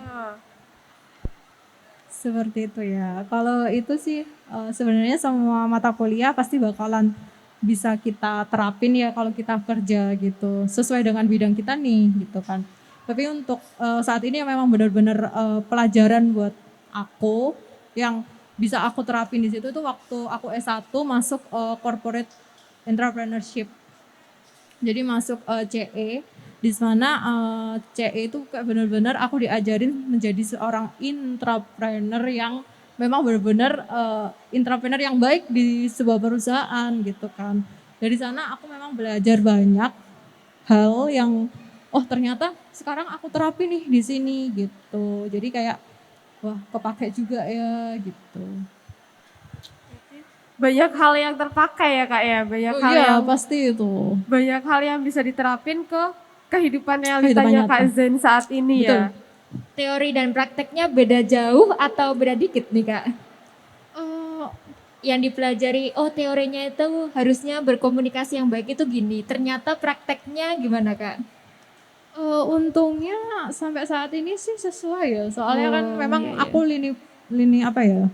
Seperti itu ya. Kalau itu sih sebenarnya semua mata kuliah pasti bakalan bisa kita terapin ya kalau kita kerja gitu, sesuai dengan bidang kita nih gitu kan. Tapi untuk saat ini memang benar-benar pelajaran buat aku yang bisa aku terapin di situ tuh waktu aku S1 masuk corporate entrepreneurship. Jadi masuk CE, di mana CE itu kayak benar-benar aku diajarin menjadi seorang intrapreneur yang memang benar-benar intrapreneur yang baik di sebuah perusahaan gitu kan. Dari sana aku memang belajar banyak hal yang oh ternyata sekarang aku terapi nih di sini gitu. Jadi kayak wah kepake juga ya gitu. Banyak hal yang terpakai ya Kak ya, Iya pasti itu. banyak hal yang bisa diterapin ke kehidupan realitanya Kehidupan Kak nyata. Zen saat ini ya. Teori dan prakteknya beda jauh atau beda dikit nih Kak? Yang dipelajari, oh teorinya itu harusnya berkomunikasi yang baik itu gini, ternyata prakteknya gimana Kak? Untungnya sampai saat ini sih sesuai ya. Soalnya kan memang iya. aku lini apa ya?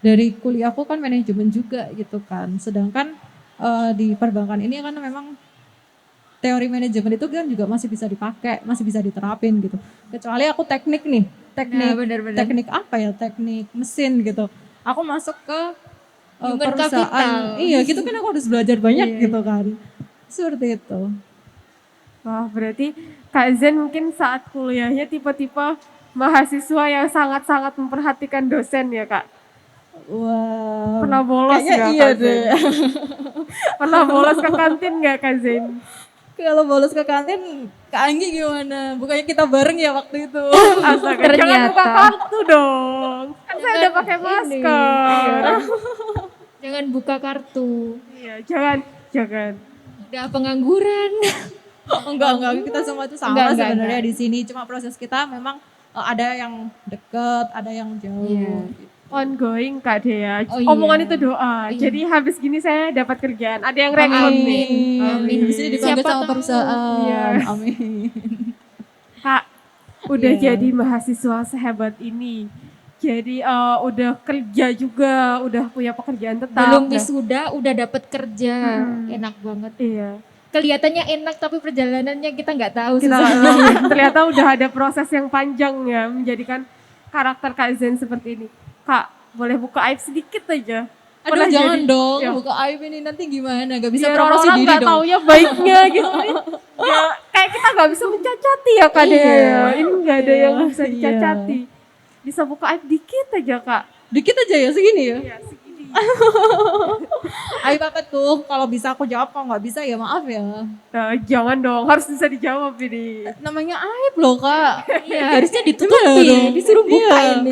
Dari kuliahku kan manajemen juga gitu kan. Sedangkan di perbankan ini kan memang teori manajemen itu kan juga masih bisa dipakai, masih bisa diterapin gitu. Kecuali aku teknik nih, Nah, benar-benar. teknik apa ya? Teknik mesin gitu. Aku masuk ke Human perusahaan. capital. Iya, gitu kan aku harus belajar banyak Iya. gitu kan. Seperti itu. Wah, berarti Kak Zen mungkin saat kuliahnya tipe-tipe mahasiswa yang sangat-sangat memperhatikan dosen ya Kak. Wah. Pernah bolos kayaknya nggak iya Kak Zen? deh. Pernah bolos ke kantin nggak Kak Zen? Kalau bolos ke kantin, Kak Anggi gimana? Bukannya kita bareng ya waktu itu? Astaga, jangan Ternyata. buka kartu dong. Kan saya udah pakai Ini. masker. Jangan buka kartu. Iya, jangan. Udah pengangguran. Enggak, kita semua itu sama Enggak, sebenarnya enggak. di sini. Cuma proses kita memang ada yang deket, ada yang jauh. Iya. Gitu. Ongoing Kak Dea. Oh, iya. Omongan itu doa. Iya. Jadi habis gini saya dapat kerjaan. Ada yang rekrut nih. Amin. Di sini dipanggil Siapa sama tahu. perusahaan. Iya. Amin. Kak, udah Iya. jadi mahasiswa sehebat ini. Jadi udah kerja juga, udah punya pekerjaan tetap. Belum wisuda udah dapat kerja. Enak banget. Iya. Kelihatannya enak tapi perjalanannya kita nggak tahu. Kita susah. nggak tahu. Ternyata udah ada proses yang panjang ya menjadikan karakter Kak Zen seperti ini. Kak, boleh buka aib sedikit aja. Aduh Pernah jangan jadi- dong, Ya. buka aib ini nanti gimana? Gak bisa Biar promosi orang diri nggak dong. taunya baiknya gitu. Ya, kayak kita nggak bisa mencacati ya Kak Dea. Iya. Ya. Ini nggak ada Iya, yang bisa iya. dicacati. Bisa buka aib dikit aja Kak. Dikit aja ya segini ya. Iya, segini. Aib apa tuh? Kalau bisa aku jawab, kalau nggak bisa ya maaf ya. Nah, jangan dong, harus bisa dijawab ini. Namanya aib loh kak. Iya, harusnya Gimana ditutupi, dong? disuruh buka Iya. ini.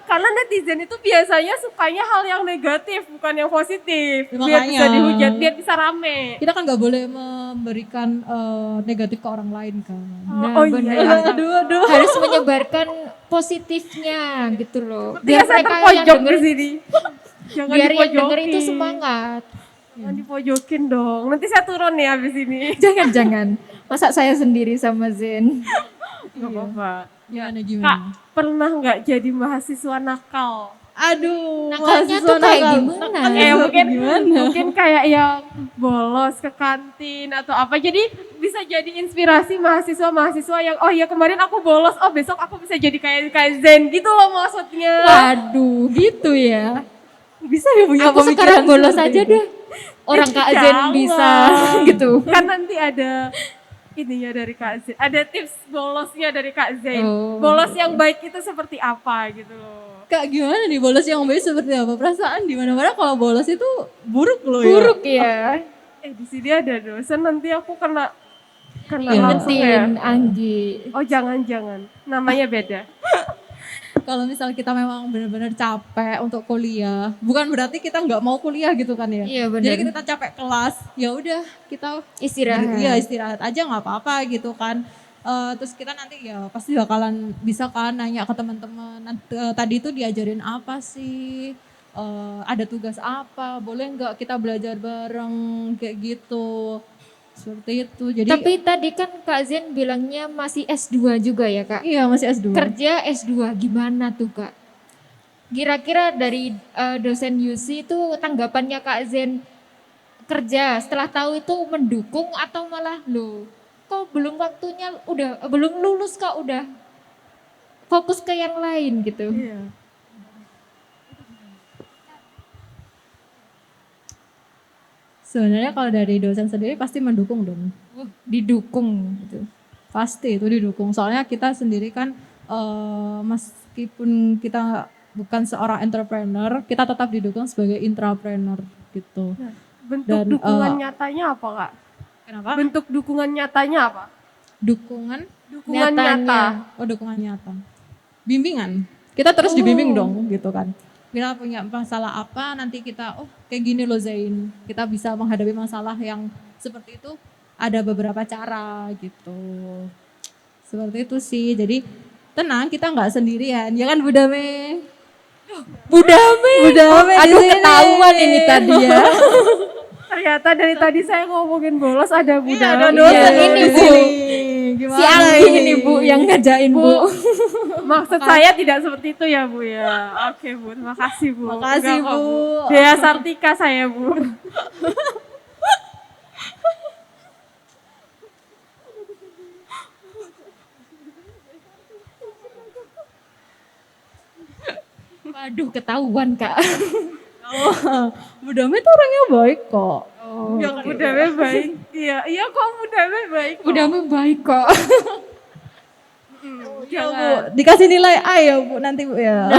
Karena netizen itu biasanya sukanya hal yang negatif, bukan yang positif. Ya, Biar bisa makanya. dihujat, biar bisa rame. Kita kan nggak boleh memberikan negatif ke orang lain kan. Nah, benar. Aduh. Harus menyebarkan positifnya gitu loh. Biar saya mereka yang terpojok denger, di sini. Jangan biar yang dipojokin. denger itu semangat. Jangan dipojokin dong. Nanti saya turun nih habis ini. Jangan. Masa saya sendiri sama Zen? Gak apa-apa. Gimana Kak, gimana? pernah nggak jadi mahasiswa nakal? Aduh. Nakalnya mahasiswa tuh kayak nakal. gimana? Nakalnya Mungkin kayak yang bolos ke kantin atau apa. Jadi bisa jadi inspirasi mahasiswa-mahasiswa yang oh ya kemarin aku bolos, oh besok aku bisa jadi kayak Zen gitu loh maksudnya. Waduh, gitu ya. Bisa ya punya Aku sekarang pemikiran bolos seperti aja itu? deh. Orang Kak Zen Jangan. bisa gitu. Kan nanti ada ininya dari Kak Zen. Ada tips bolosnya dari Kak Zen. Oh. Bolos yang baik itu seperti apa gitu loh. Kak gimana nih bolos yang baik seperti apa? Perasaan di mana-mana kalau bolos itu buruk loh ya. Buruk ya. Di sini ada dosen nanti aku kena Iya. langsung ya. Ingetin Anggi. Oh jangan. Namanya beda. Kalau misal kita memang benar-benar capek untuk kuliah, bukan berarti kita nggak mau kuliah gitu kan ya. Iya, benar. Jadi kita capek kelas, ya udah kita Istirahat. Iya istirahat aja nggak apa-apa gitu kan. Terus kita nanti ya pasti bakalan bisa kan nanya ke teman-teman. Tadi itu diajarin apa sih? Ada tugas apa? Boleh nggak kita belajar bareng kayak gitu? Seperti itu. Jadi Tapi tadi kan Kak Zen bilangnya masih S2 juga ya Kak? iya masih S2. Kerja S2 gimana tuh Kak? Kira-kira dari dosen UC itu tanggapannya Kak Zen kerja setelah tahu itu mendukung atau malah loh kok belum waktunya udah belum lulus Kak udah fokus ke yang lain gitu. Iya. Sebenarnya kalau dari dosen sendiri pasti mendukung dong. Didukung gitu. Pasti itu didukung. Soalnya kita sendiri kan meskipun kita bukan seorang entrepreneur, kita tetap didukung sebagai intrapreneur gitu. Bentuk Dan, dukungan nyatanya apa Kak? Kenapa? Bentuk dukungan nyatanya apa? Dukungan? Dukungan Nyatanya. nyata. Oh dukungan nyata. Bimbingan. Kita terus dibimbing dong gitu kan. Kita punya masalah apa nanti kita kayak gini loh Zain. Kita bisa menghadapi masalah yang seperti itu ada beberapa cara gitu. Seperti itu sih. Jadi tenang kita nggak sendirian. Ya kan Budame? Budame. Aduh ketahuan ini tadi ya. Ternyata dari tadi saya ngomongin bolos ada budaya. dosen ini, Bu. Gimana Si Anggi ini Bu yang ngajain Bu. Maksud saya tidak seperti itu ya Bu ya. Oke Bu, terima kasih Bu. Makasih, Enggak kok, Bu. Dea Sartika saya Bu. Waduh ketahuan Kak. Budame tuh orangnya baik kok. Ya budaya baik. Iya kok budaya baik. kok. Budame baik kok. Ya Bu, Jangan. dikasih nilai A ya Bu nanti Bu ya.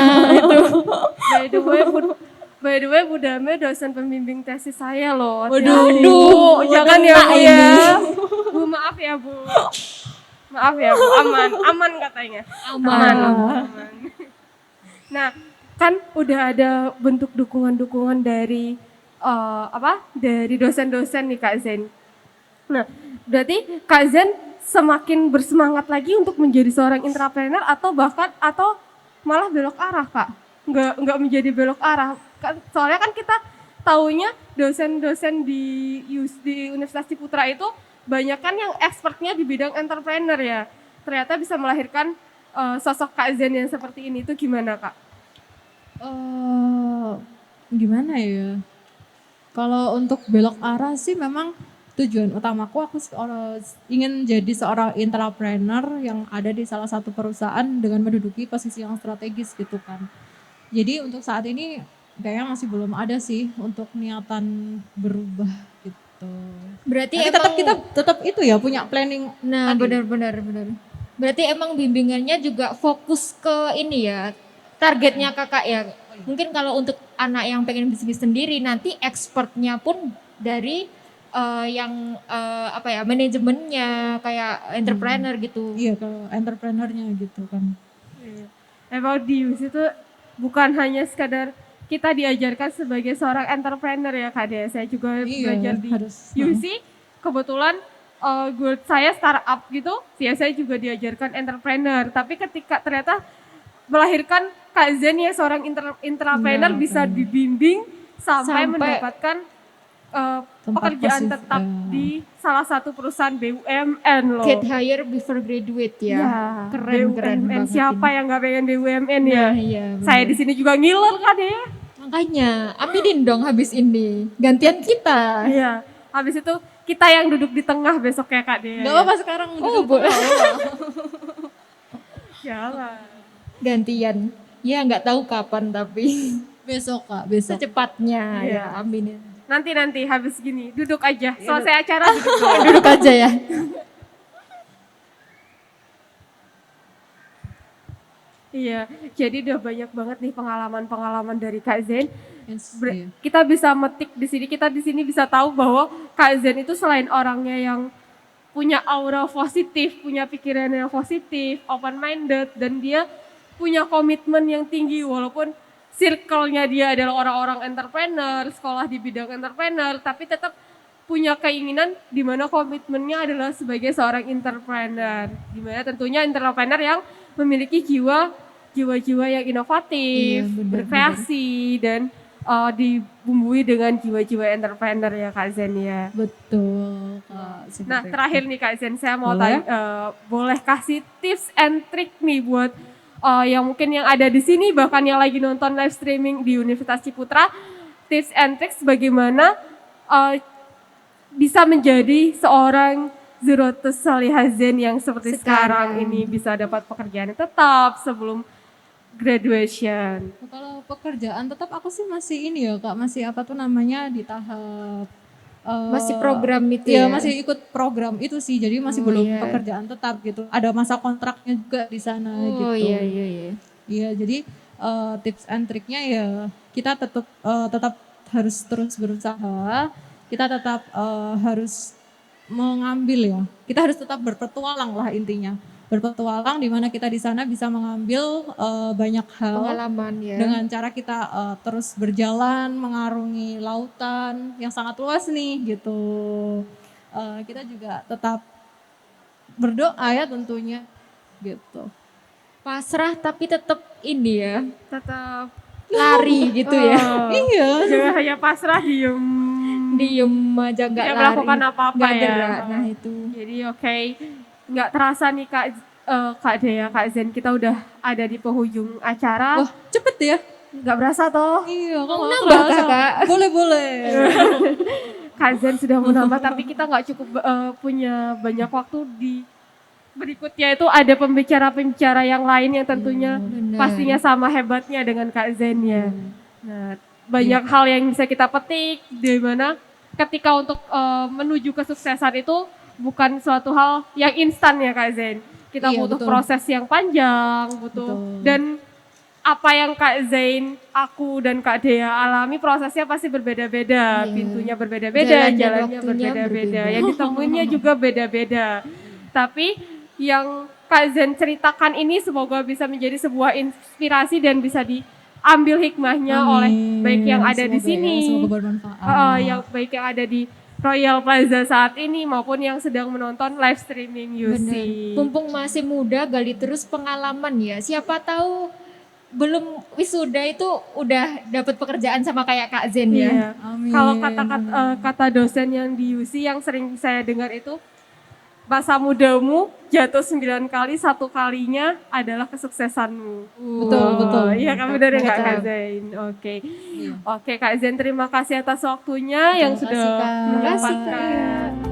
By the way, Budame dosen pembimbing tesis saya loh. Waduh. Hati-hati, Bu. Jangan ya Bu ya. Bu, maaf ya Bu. Maaf ya Bu, aman katanya. Aman. Aman. Nah, kan udah ada bentuk dukungan-dukungan dari dari dosen-dosen nih Kak Zen. Nah, berarti Kak Zen semakin bersemangat lagi untuk menjadi seorang entrepreneur atau malah belok arah Kak? Nggak menjadi belok arah. Soalnya kan kita taunya dosen-dosen di Universitas Ciputra itu banyak kan yang expertnya di bidang entrepreneur ya. Ternyata bisa melahirkan sosok Kak Zen yang seperti ini, itu gimana Kak? Gimana ya? Kalau untuk belok arah sih memang tujuan utamaku aku ingin jadi seorang entrepreneur yang ada di salah satu perusahaan dengan menduduki posisi yang strategis gitu kan. Jadi untuk saat ini kayaknya masih belum ada sih untuk niatan berubah gitu. Berarti Tapi emang kita tetap itu ya punya planning. Nah, tadi. benar. Berarti emang bimbingannya juga fokus ke ini ya, targetnya kakak ya. Mungkin kalau untuk anak yang pengen bisnis sendiri, nanti expertnya pun dari manajemennya, kayak entrepreneur gitu. Iya, kalau entrepreneurnya gitu kan. Emang di UC itu bukan hanya sekadar kita diajarkan sebagai seorang entrepreneur ya Kak Dea. Saya juga belajar di UC. Kebetulan saya startup gitu, saya juga diajarkan entrepreneur. Tapi ketika ternyata melahirkan Kak Zen ya seorang entrepreneur bisa dibimbing sampai mendapatkan pekerjaan tetap di salah satu perusahaan BUMN loh. Get hire before graduate ya. Keren BUMN banget siapa ini. yang nggak pengen BUMN ya? Nah, iya, Saya di sini juga ngiler Kak Dea. Makanya, ambilin dong habis ini. Gantian kita. Iya. Habis itu kita yang duduk di tengah besok ya Kak Dea. Gak apa-apa sekarang boleh. Jangan. Gantian. Ya nggak tahu kapan tapi besok Kak, besok. secepatnya Iya. ya aminin. Nanti habis gini duduk aja. Selesai acara duduk doang. Duduk aja ya. Iya, jadi udah banyak banget nih pengalaman-pengalaman dari Kak Zen. Iya. Kita bisa metik di sini, kita di sini bisa tahu bahwa Kak Zen itu selain orangnya yang punya aura positif, punya pikiran yang positif, open minded, dan dia punya komitmen yang tinggi walaupun circle-nya dia adalah orang-orang entrepreneur, sekolah di bidang entrepreneur, tapi tetap punya keinginan di mana komitmennya adalah sebagai seorang entrepreneur. Di mana tentunya entrepreneur yang memiliki jiwa-jiwa yang inovatif, Iya, benar, berkreasi, dan dibumbui dengan jiwa-jiwa entrepreneur ya Kak Zen ya. Betul Kak. Nah terakhir nih Kak Zen, saya mau Boleh? tanya, boleh kasih tips and trick nih buat yang mungkin yang ada di sini bahkan yang lagi nonton live streaming di Universitas Ciputra, tips and tricks bagaimana bisa menjadi seorang Zurotus Salihazen yang seperti sekarang ini bisa dapat pekerjaan yang tetap sebelum graduation. Kalau pekerjaan tetap aku sih masih ini ya Kak, masih apa tuh namanya di tahap Masih program itu ya? ya? Masih ikut program itu sih, jadi masih Oh, belum iya. pekerjaan tetap gitu. Ada masa kontraknya juga di sana gitu. Oh iya. Iya, jadi tips and triknya ya kita tetap harus terus berusaha, kita tetap harus mengambil ya. Kita harus tetap berpetualang lah intinya. Berpetualang di mana kita di sana bisa mengambil banyak hal Pengalaman ya. dengan cara kita terus berjalan mengarungi lautan yang sangat luas nih gitu. Kita juga tetap berdoa ya tentunya gitu. Pasrah tapi tetap ini ya, Tetap lari gitu ya. Iya. jangan hanya pasrah diem Aja nggak tidak lari. melakukan apa-apa Nggak ya. gerak. Nah itu. Jadi oke, nggak terasa nih Kak Dea, Kak Zen, kita udah ada di penghujung acara. Wah cepet ya. Nggak berasa toh. Iya kok nggak nambah, kerasa. Kakak? Boleh. Kak Zen sudah menambah, tapi kita nggak cukup punya banyak waktu di berikutnya itu ada pembicara-pembicara yang lain yang tentunya Benar. pastinya sama hebatnya dengan Kak Zen ya. Nah, banyak hal yang bisa kita petik di mana ketika untuk menuju kesuksesan itu bukan suatu hal yang instan ya Kak Zen. Kita Iya, butuh betul. proses yang panjang, butuh Betul. dan apa yang Kak Zain, aku dan Kak Dea alami prosesnya pasti berbeda-beda, Iya. pintunya berbeda-beda, Jalan dan jalannya waktunya berbeda-beda, berbeda. yang ditemuinya juga beda-beda. Tapi yang Kak Zain ceritakan ini semoga bisa menjadi sebuah inspirasi dan bisa diambil hikmahnya oleh baik yang ada di Semoga ya, sini, semoga bermanfaat. yang baik yang ada di Royal Plaza saat ini maupun yang sedang menonton live streaming UC. Bener. Mumpung masih muda, gali terus pengalaman ya. Siapa tahu belum wisuda itu udah dapat pekerjaan sama kayak Kak Zen ya. Iya. Amin. Kalau kata dosen yang di UC yang sering saya dengar itu, masa mudamu jatuh 9 kali, 1 kalinya adalah kesuksesanmu. Betul, betul. Iya kan benar ya Kak Mantap. Zain. Oke. Iya. Oke Kak Zain, terima kasih atas waktunya yang Terima sudah kasih, Kak. Terima kasih, Kak. menyempatkan.